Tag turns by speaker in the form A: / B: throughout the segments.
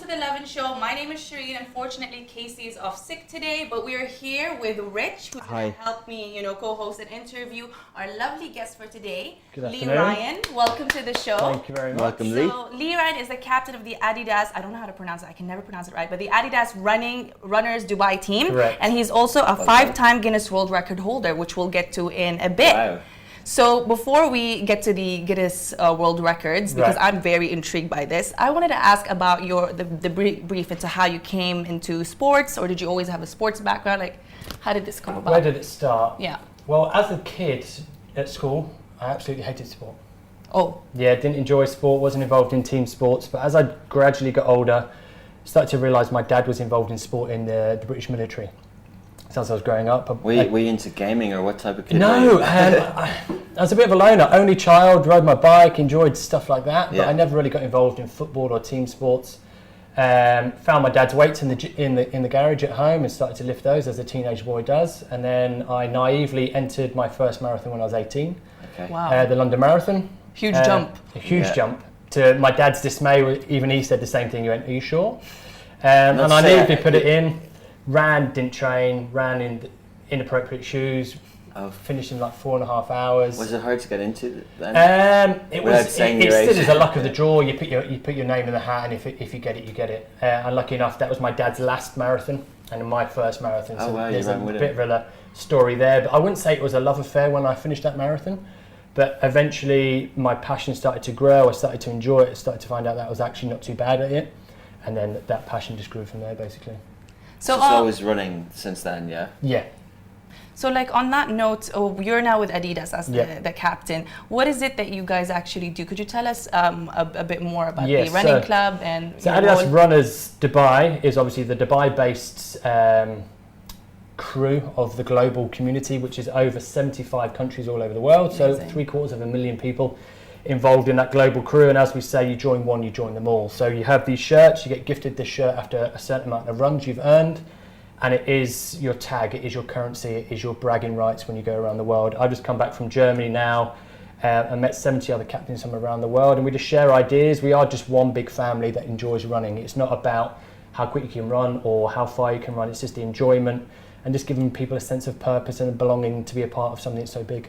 A: to the Lovin Show. My name is Shireen. Unfortunately, Casey is off sick today, but we are here with Rich, who's going to help me, co-host an interview. Our lovely guest for today, Lee Ryan. Welcome to the show.
B: Thank you very much.
C: Welcome, Lee.
A: So, Lee Ryan is the captain of the Adidas, I don't know how to pronounce it, I can never pronounce it right, but the Adidas Runners Dubai team.
B: Correct.
A: And he's also a 5-time Guinness World Record holder, which we'll get to in a bit.
C: Wow.
A: So before we get to the Guinness World Records, because I'm very intrigued by this, I wanted to ask about the brief into how you came into sports, or did you always have a sports background? Like, how did this come about?
B: Where did it start?
A: Yeah.
B: Well, as a kid at school, I absolutely hated sport.
A: Oh.
B: Yeah, didn't enjoy sport, wasn't involved in team sports, but as I gradually got older, started to realise my dad was involved in sport in the British military. As I was growing up.
C: Were you into gaming, or what type of kid?
B: No, I was a bit of a loner. Only child, rode my bike, enjoyed stuff like that, but I never really got involved in football or team sports. Found my dad's weights in the garage at home and started to lift those as a teenage boy does. And then I naively entered my first marathon when I was 18.
C: Okay.
A: Wow.
B: The London Marathon.
A: Huge jump.
B: A huge jump. To my dad's dismay, even he said the same thing. He went, "Are you sure?" And I naively put it in. Ran, didn't train, ran in inappropriate shoes, finished in like 4.5 hours.
C: Was it hard to get into then?
B: It still is a luck of the draw. You put your name in the hat, and if you get it, you get it. And lucky enough, that was my dad's last marathon and my first marathon. So there's a bit of a story there. But I wouldn't say it was a love affair when I finished that marathon. But eventually, my passion started to grow. I started to enjoy it. I started to find out that I was actually not too bad at it. And then that passion just grew from there, basically.
C: So it's always running since then, yeah?
B: Yeah.
A: So like on that note, you're now with Adidas as the captain. What is it that you guys actually do? Could you tell us a bit more about the running club? So
B: Adidas Runners Dubai is obviously the Dubai-based crew of the global community, which is over 75 countries all over the world. Amazing. So 750,000 people involved in that global crew, and as we say, you join one, you join them all. So you have these shirts, you get gifted this shirt after a certain amount of runs you've earned, and it is your tag, it is your currency, it is your bragging rights when you go around the world. I've just come back from Germany now and met 70 other captains from around the world, and we just share ideas. We are just one big family that enjoys running. It's not about how quick you can run or how far you can run, it's just the enjoyment and just giving people a sense of purpose and belonging to be a part of something that's so big.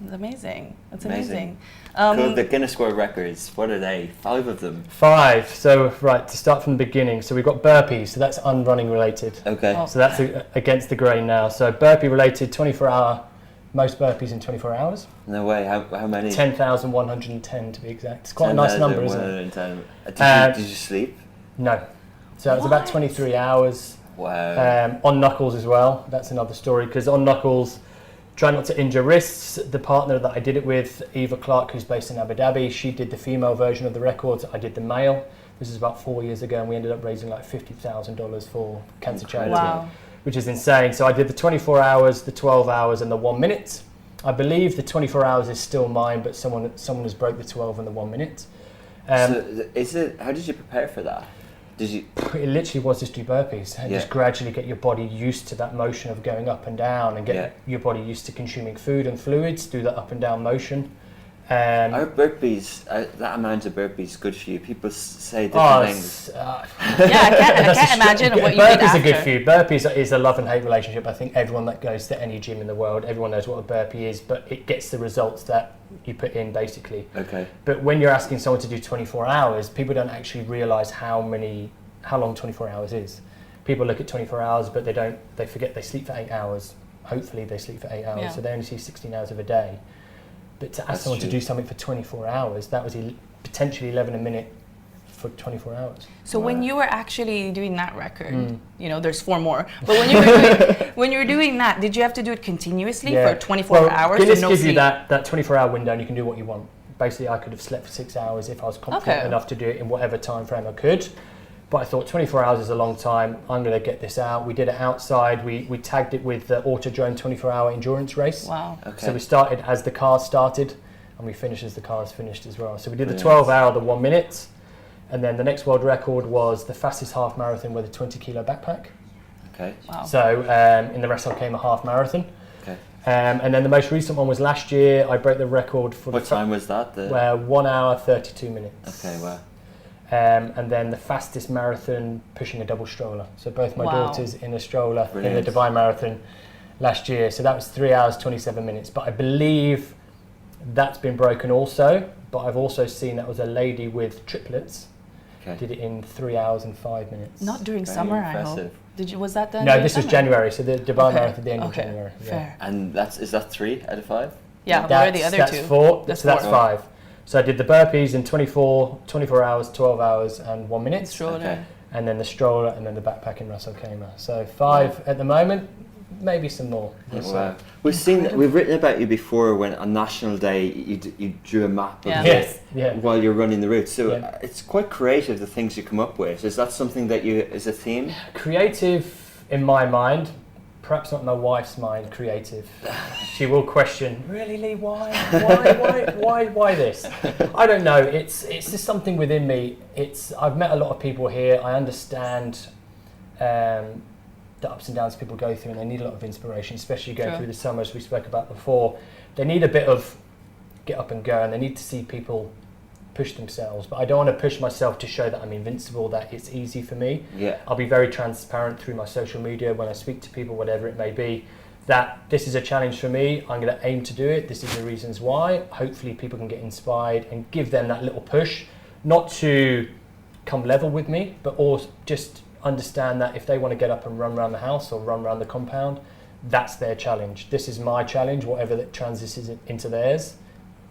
A: That's amazing. That's amazing.
C: Cool. The Guinness World Records, what are they? 5 of them?
B: 5. So, right, to start from the beginning. So we've got burpees, so that's unrunning related.
C: Okay.
A: Oh.
B: So that's against the grain now. So burpee related, 24-hour, most burpees in 24 hours.
C: No way, how many?
B: 10,110 to be exact. It's quite a nice number, isn't it?
C: Did you sleep?
B: No. So it was about 23 hours.
C: Wow.
B: On knuckles as well. That's another story, because on knuckles, try not to injure wrists. The partner that I did it with, Eva Clark, who's based in Abu Dhabi, she did the female version of the records. I did the male. This is about 4 years ago, and we ended up raising like $50,000 for cancer charity, which is insane. So I did the 24 hours, the 12 hours, and the 1 minute. I believe the 24 hours is still mine, but someone has broke the 12 and the 1 minute.
C: So how did you prepare for that?
B: It literally was just do burpees and just gradually get your body used to that motion of going up and down, and get your body used to consuming food and fluids, do that up and down motion.
C: Are burpees, that amount of burpees good for you? People say different things.
A: I can't imagine what you did after.
B: Burpees are good for you. Burpees is a love and hate relationship. I think everyone that goes to any gym in the world, everyone knows what a burpee is, but it gets the results that you put in, basically.
C: Okay.
B: But when you're asking someone to do 24 hours, people don't actually realise how long 24 hours is. People look at 24 hours, but they forget they sleep for 8 hours. Hopefully they sleep for 8 hours, so they only see 16 hours of a day. But to ask someone to do something for 24 hours, that was potentially 11 a minute for 24 hours.
A: So when you were actually doing that record, there's 4 more, but when you were doing that, did you have to do it continuously for 24 hours?
B: Guinness gives you that 24-hour window, and you can do what you want. Basically, I could have slept for 6 hours if I was confident enough to do it in whatever time frame I could. But I thought 24 hours is a long time. I'm going to get this out. We did it outside. We tagged it with the Autodrome 24-hour endurance race.
A: Wow.
C: Okay.
B: So we started as the cars started, and we finished as the cars finished as well. So we did the 12-hour, the 1 minute, and then the next world record was the fastest half marathon with a 20-kilo backpack.
C: Okay.
A: Wow.
B: So in the rest, I came a half marathon.
C: Okay.
B: And then the most recent one was last year. I broke the record for
C: what time was that?
B: 1 hour 32 minutes.
C: Okay, wow.
B: And then the fastest marathon pushing a double stroller. So both my daughters in a stroller in the Dubai Marathon last year. So that was 3 hours, 27 minutes. But I believe that's been broken also. But I've also seen that was a lady with triplets. Did it in 3 hours and 5 minutes.
A: Not during summer,
C: impressive.
A: I hope. Was that done?
B: No, this
A: summer?
B: was January. So the Dubai Marathon at the end of January.
A: Fair.
C: And is that 3 out of 5?
A: Yeah, what are the other
B: that's
A: two?
B: Four.
A: That's
B: so that's
A: four.
B: 5. So I did the burpees in 24 hours, 12 hours and 1 minute.
A: Stroller.
C: Okay.
B: And then the stroller and then the backpack in Ras Al Khaimah. So 5 at the moment, maybe some more.
C: Wow. We've written about you before when on National Day you drew a map of
B: Yes,
C: while you're running the route. So
B: Yeah.
C: it's quite creative, the things you come up with. Is that something that is a theme?
B: Creative in my mind, perhaps not my wife's mind, creative. She will question, really Lee, why this? I don't know, it's just something within me. I've met a lot of people here, I understand the ups and downs people go through and they need a lot of inspiration, especially going through the summer as we spoke about before. They need a bit of get up and go and they need to see people push themselves, but I don't want to push myself to show that I'm invincible, that it's easy for me. I'll be very transparent through my social media when I speak to people, whatever it may be, that this is a challenge for me, I'm going to aim to do it, this is the reasons why. Hopefully people can get inspired and give them that little push, not to come level with me, but also just understand that if they want to get up and run around the house or run around the compound, that's their challenge. This is my challenge, whatever that transitions into theirs.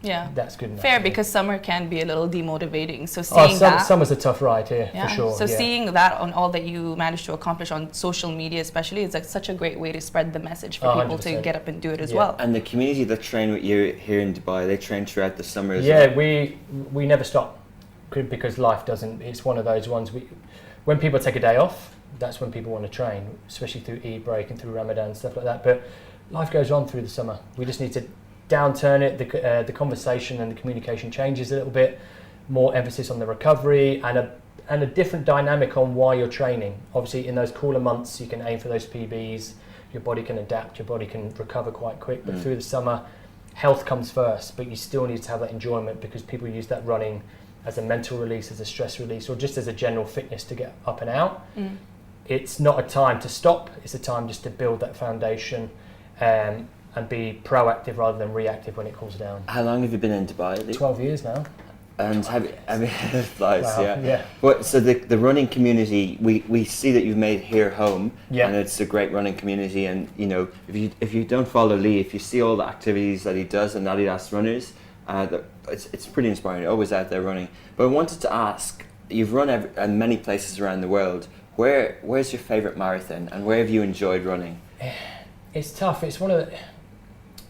A: Yeah,
B: that's good enough.
A: Fair, because summer can be a little demotivating. So seeing
B: summer's a tough ride here, for sure.
A: So seeing that on all that you managed to accomplish on social media, especially, is like such a great way to spread the message for people 100%. To get up and do it as well.
C: And the community that train with you here in Dubai, they train throughout the summer as well.
B: Yeah, we never stop because life doesn't. It's one of those ones. When people take a day off, that's when people want to train, especially through Eid break and through Ramadan and stuff like that. But life goes on through the summer. We just need to downturn it, the conversation and the communication changes a little bit, more emphasis on the recovery and a different dynamic on why you're training. Obviously in those cooler months you can aim for those PBs, your body can adapt, your body can recover quite quick, but through the summer health comes first, but you still need to have that enjoyment because people use that running as a mental release, as a stress release, or just as a general fitness to get up and out. It's not a time to stop, it's a time just to build that foundation and be proactive rather than reactive when it cools down.
C: How long have you been in Dubai, Lee?
B: 12 years now.
C: And have you, I mean, nice,
B: wow, yeah.
C: But so the running community, we see that you've made here home, and it's a great running community. And you know, if you don't follow Lee, if you see all the activities that he does and Adidas runners, it's pretty inspiring. Always out there running. But I wanted to ask, you've run in many places around the world. Where's your favorite marathon, and where have you enjoyed running?
B: It's tough. It's one of the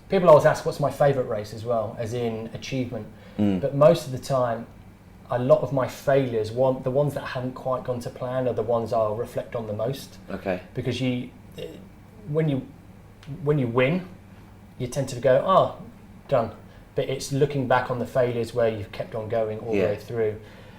B: people always ask what's my favorite race as well, as in achievement. But most of the time, a lot of my failures, the ones that haven't quite gone to plan, are the ones I'll reflect on the most.
C: Okay.
B: Because when you win, you tend to go, oh, done. But it's looking back on the failures where you've kept on going all the way through.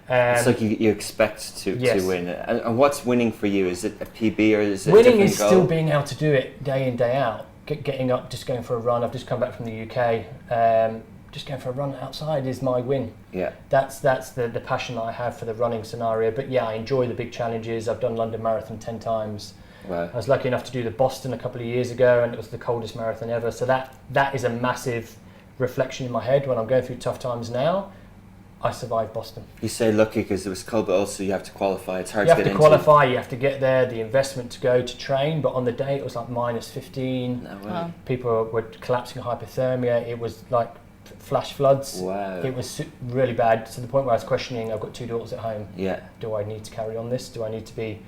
C: It's like you expect to win. And what's winning for you? Is it a PB or is it
B: winning?
C: A
B: is
C: goal?
B: Still being able to do it day in, day out. Getting up, just going for a run. I've just come back from the UK. Just going for a run outside is my win. Yeah. That's the passion that I have for the running scenario. But yeah, I enjoy the big challenges. I've done London Marathon 10 times. Wow. I was lucky enough to do the Boston a couple of years ago, and it was the coldest marathon ever. So that is a massive reflection in my head when I'm going through tough times now. I survived Boston. You say lucky because it was cold, but also you have to qualify. It's hard to get into. You have to qualify, you have to get there, the investment to go to train, but on the day it was like minus 15. No way. People were collapsing of hypothermia. It was like flash floods. Wow. It was really bad to the point where I was questioning, I've got 2 daughters at home. Yeah. Do I need to carry on this? Do I need to be...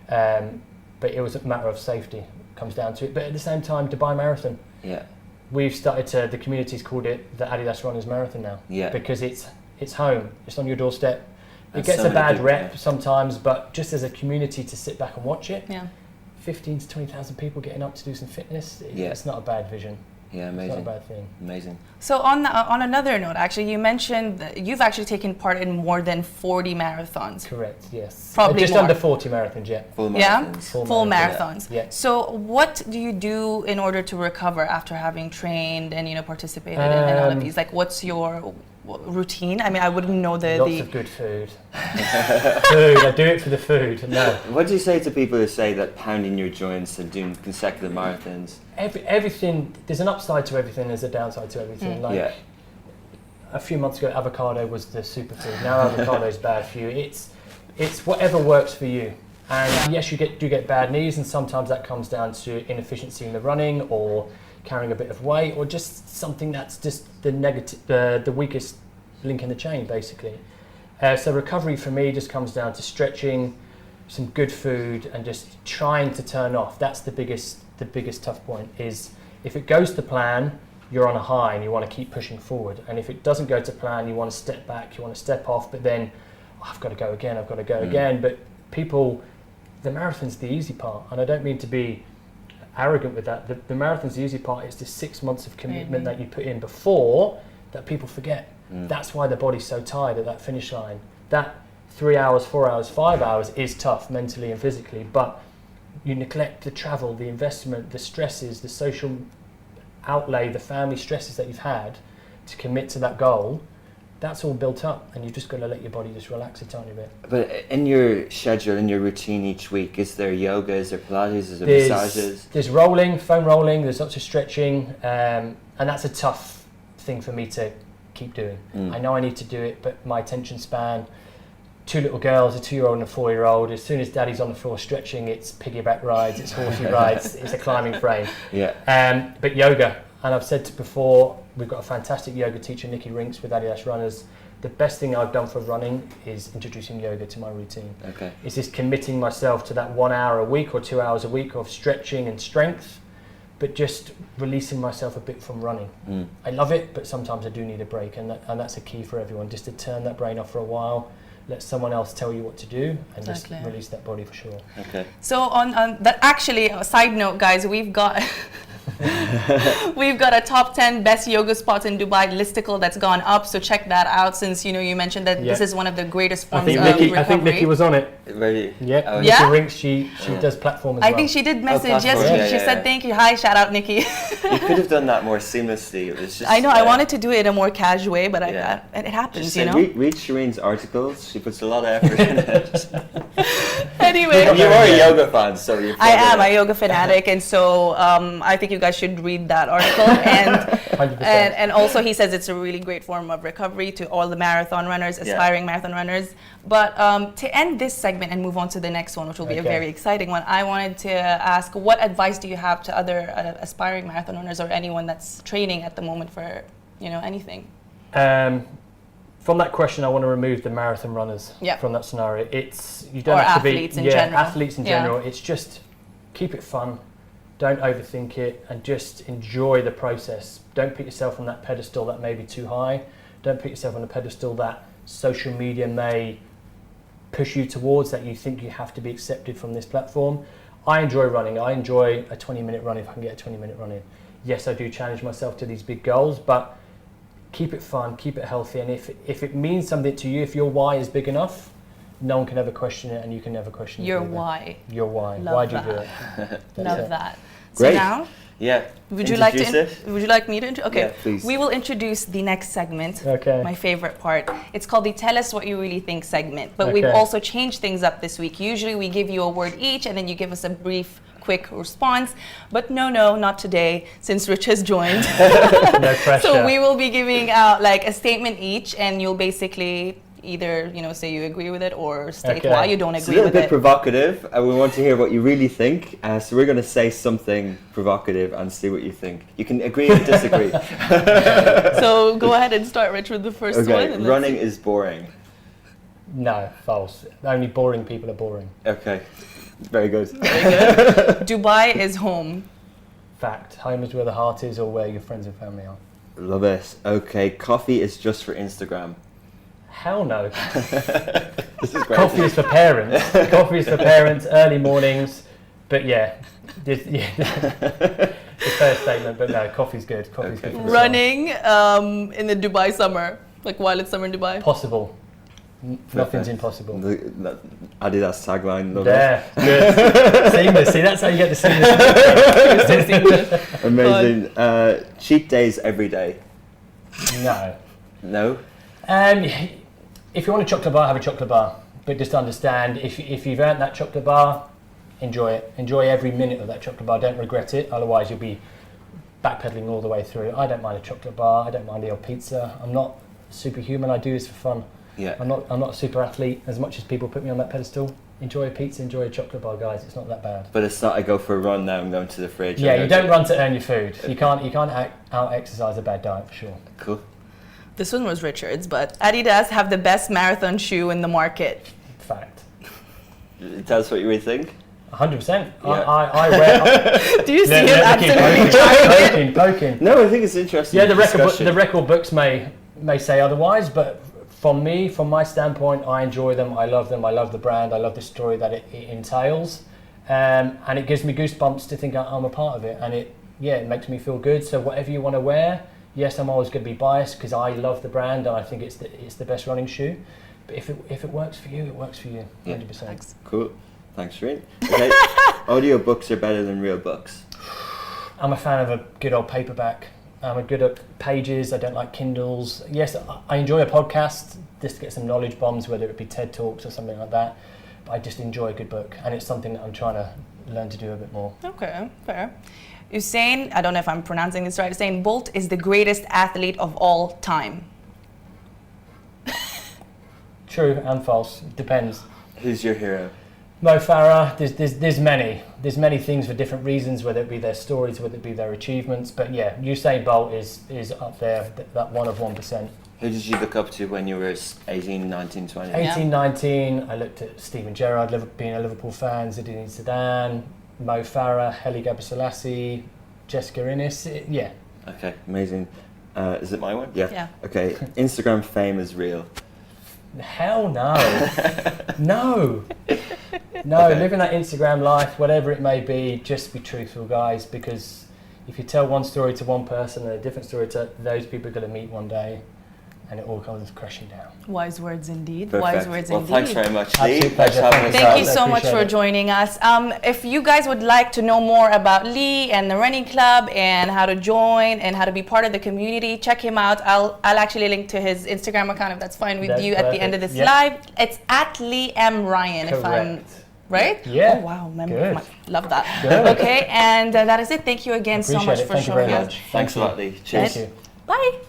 B: but it was a matter of safety, it comes down to it. But at the same time, Dubai Marathon. Yeah. We've started the community's called it the Adidas Runners Marathon now. Yeah. Because it's home, it's on your doorstep. It gets a bad rep sometimes, but just as a community to sit back and watch it, 15 to 20,000 people getting up to do some fitness, it's not a bad vision. Yeah, amazing. It's not a bad thing. Amazing. So on another note, actually, you mentioned that you've actually taken part in more than 40 marathons. Correct, yes. Probably just more. Under 40 marathons, yeah. Full marathons. Yeah, full marathons. Yeah. So what do you do in order to recover after having trained and participated in all of these? Like, what's your
A: routine? I mean, I wouldn't know
B: Lots of good food. I do it for the food. No.
C: What do you say to people who say that pounding your joints and doing consecutive marathons?
B: Everything, there's an upside to everything, there's a downside to everything. Like a few months ago, avocado was the superfood. Now avocado is bad for you. It's whatever works for you. And yes, you do get bad knees, and sometimes that comes down to inefficiency in the running, or carrying a bit of weight, or just something that's just the weakest link in the chain, basically. So recovery for me just comes down to stretching, some good food, and just trying to turn off. That's the biggest tough point. Is if it goes to plan, you're on a high and you want to keep pushing forward. And if it doesn't go to plan, you want to step back, you want to step off, but then I've got to go again. But people, the marathon's the easy part, and I don't mean to be arrogant with that. The marathon's the easy part. It's the 6 months of commitment that you put in before that people forget. That's why the body's so tired at that finish line. That 3 hours, 4 hours, 5 hours is tough mentally and physically, but you neglect the travel, the investment, the stresses, the social outlay, the family stresses that you've had to commit to that goal. That's all built up, and you've just got to let your body just relax a tiny bit.
C: But in your schedule, in your routine each week, is there yoga, is there Pilates, is there massages?
B: There's rolling, foam rolling, there's lots of stretching, and that's a tough thing for me to keep doing. I know I need to do it, but my attention span, 2 little girls, a 2-year-old and a 4-year-old, as soon as daddy's on the floor stretching, it's piggyback rides, it's horsey rides, it's a climbing frame. But yoga, and I've said before, we've got a fantastic yoga teacher, Nikki Rinks with Adidas Runners. The best thing I've done for running is introducing yoga to my routine. It's just committing myself to that 1 hour a week or 2 hours a week of stretching and strength, but just releasing myself a bit from running. I love it, but sometimes I do need a break, and that's a key for everyone, just to turn that brain off for a while, let someone else tell you what to do, and just release that body for sure.
A: So on that, actually, a side note, guys, we've got we've got a top 10 best yoga spots in Dubai listicle that's gone up, so check that out, since you mentioned that this is one of the greatest forms of recovery.
B: I think Nikki was on it.
C: Ready?
B: Nikki Rinks, she does platform as well.
A: I think she did message, she said thank you, hi, shout out Nikki.
C: You could have done that more seamlessly. It was just,
A: I know, I wanted to do it in a more casual way, but it happens,
C: just read Shireen's articles, she puts a lot of effort in it.
A: Anyway.
C: You are a yoga fan, so you're
A: I am a yoga fanatic, and so I think you guys should read that article. And also he says it's a really great form of recovery to all the marathon runners, aspiring marathon runners. But to end this segment and move on to the next one, which will be a very exciting one, I wanted to ask, what advice do you have to other aspiring marathon runners, or anyone that's training at the moment for anything?
B: From that question, I want to remove the marathon runners from that scenario. You don't
A: or
B: have to be
A: athletes in general.
B: Athletes in general. It's just keep it fun, don't overthink it, and just enjoy the process. Don't put yourself on that pedestal that may be too high. Don't put yourself on a pedestal that social media may push you towards, that you think you have to be accepted from this platform. I enjoy running. I enjoy a 20-minute run if I can get a 20-minute run in. Yes, I do challenge myself to these big goals, but keep it fun, keep it healthy, and if it means something to you, if your why is big enough, no one can ever question it, and you can never question
A: your
B: it.
A: Why.
B: Your why.
A: Love
B: Why do you
A: that.
B: do it?
A: Love that.
C: Great.
A: So now, would you like me to introduce? Okay,
C: yeah, please.
A: We will introduce the next segment.
B: Okay.
A: My favorite part. It's called the Tell Us What You Really Think segment, but we've also changed things up this week. Usually we give you a word each, and then you give us a brief, quick response, but no, not today, since Rich has joined.
B: No pressure.
A: So we will be giving out like a statement each, and you'll basically either say you agree with it, or state why you don't agree with it. It's a
C: little bit provocative, and we want to hear what you really think. So we're going to say something provocative and see what you think. You can agree or disagree.
A: So go ahead and start, Rich, with the first one. And
C: running is boring.
B: No, false. Only boring people are boring.
C: Okay, very good.
A: Very good. Dubai is home.
B: Fact. Home is where the heart is, or where your friends and family are.
C: Love it. Okay, coffee is just for Instagram.
B: Hell no.
C: This is great.
B: Coffee is for parents. Coffee is for parents, early mornings. But the first statement, but no, coffee's good. Coffee's good for the
A: running in the Dubai summer, like while it's summer in Dubai.
B: Possible. Nothing's impossible.
C: Adidas tagline. Love
B: it. Good. Seamless. See, that's how you get the seamless.
C: Amazing. Cheat days every day.
B: No.
C: No?
B: If you want a chocolate bar, have a chocolate bar. But just understand, if you've earned that chocolate bar, enjoy it. Enjoy every minute of that chocolate bar. Don't regret it. Otherwise, you'll be backpedaling all the way through. I don't mind a chocolate bar. I don't mind the old pizza. I'm not superhuman. I do this for fun.
C: Yeah.
B: I'm not a super athlete. As much as people put me on that pedestal, enjoy a pizza, enjoy a chocolate bar, guys. It's not that bad.
C: But it's not. I go for a run now. I'm going to the fridge.
B: Yeah, you don't run to earn your food. You can't out exercise a bad diet for sure.
C: Cool.
A: This one was Richard's, but Adidas have the best marathon shoe in the market.
B: Fact.
C: Tell us what you would think.
B: 100%.
C: Yeah.
B: I wear.
A: Do you see him absolutely
B: poking?
C: No, I think it's interesting.
B: Yeah, the record books may say otherwise, but from my standpoint, I enjoy them. I love them. I love the brand. I love the story that it entails, and it gives me goosebumps to think I'm a part of it, and it makes me feel good. So whatever you want to wear, yes, I'm always going to be biased because I love the brand and I think it's the best running shoe. But if it works for you, it works for you. 100%.
A: Thanks.
C: Cool. Thanks, Reen. Okay. Audio books are better than real books.
B: I'm a fan of a good old paperback. I'm good at pages. I don't like Kindles. Yes, I enjoy a podcast just to get some knowledge bombs, whether it be TED Talks or something like that. But I just enjoy a good book, and it's something that I'm trying to learn to do a bit more.
A: Okay, fair. Usain, I don't know if I'm pronouncing this right, Usain Bolt is the greatest athlete of all time.
B: True and false. Depends.
C: Who's your hero?
B: Mo Farah. There's many things for different reasons, whether it be their stories, whether it be their achievements. But yeah, Usain Bolt is up there, that one of 1%.
C: Who did you look up to when you were 18, 19, 20?
B: 18, 19, I looked at Steven Gerrard, being a Liverpool fan, Zinedine Zidane, Mo Farah, Haile Gebrselassie, Jessica Innes. Yeah.
C: Okay, amazing. Is it my one?
A: Yeah.
C: Okay, Instagram fame is real.
B: Hell no. No. Okay. Living that Instagram life, whatever it may be, just be truthful, guys, because if you tell one story to one person and a different story to those people you're going to meet one day, and it all comes crashing down.
A: Wise words indeed.
C: Perfect.
A: Wise words
C: well,
A: indeed.
C: Thanks very much, Lee.
B: Absolute pleasure.
A: Thank you
B: I
A: so much
B: appreciate
A: for
B: it.
A: joining us. If you guys would like to know more about Lee and the running club and how to join and how to be part of the community, check him out. I'll actually link to his Instagram account if that's fine with you at the end of this live. It's at Lee M. Ryan.
B: Correct.
A: If I'm right?
B: Yeah.
A: Oh wow,
B: Good.
A: love that.
B: Good.
A: Okay, and that is it. Thank you again so
B: Appreciate
A: much
B: it.
A: for
B: Thank you
A: showing
B: very
A: us.
B: much.
C: Thanks a lot, Lee. Cheers.
B: Thank you.
A: Bye.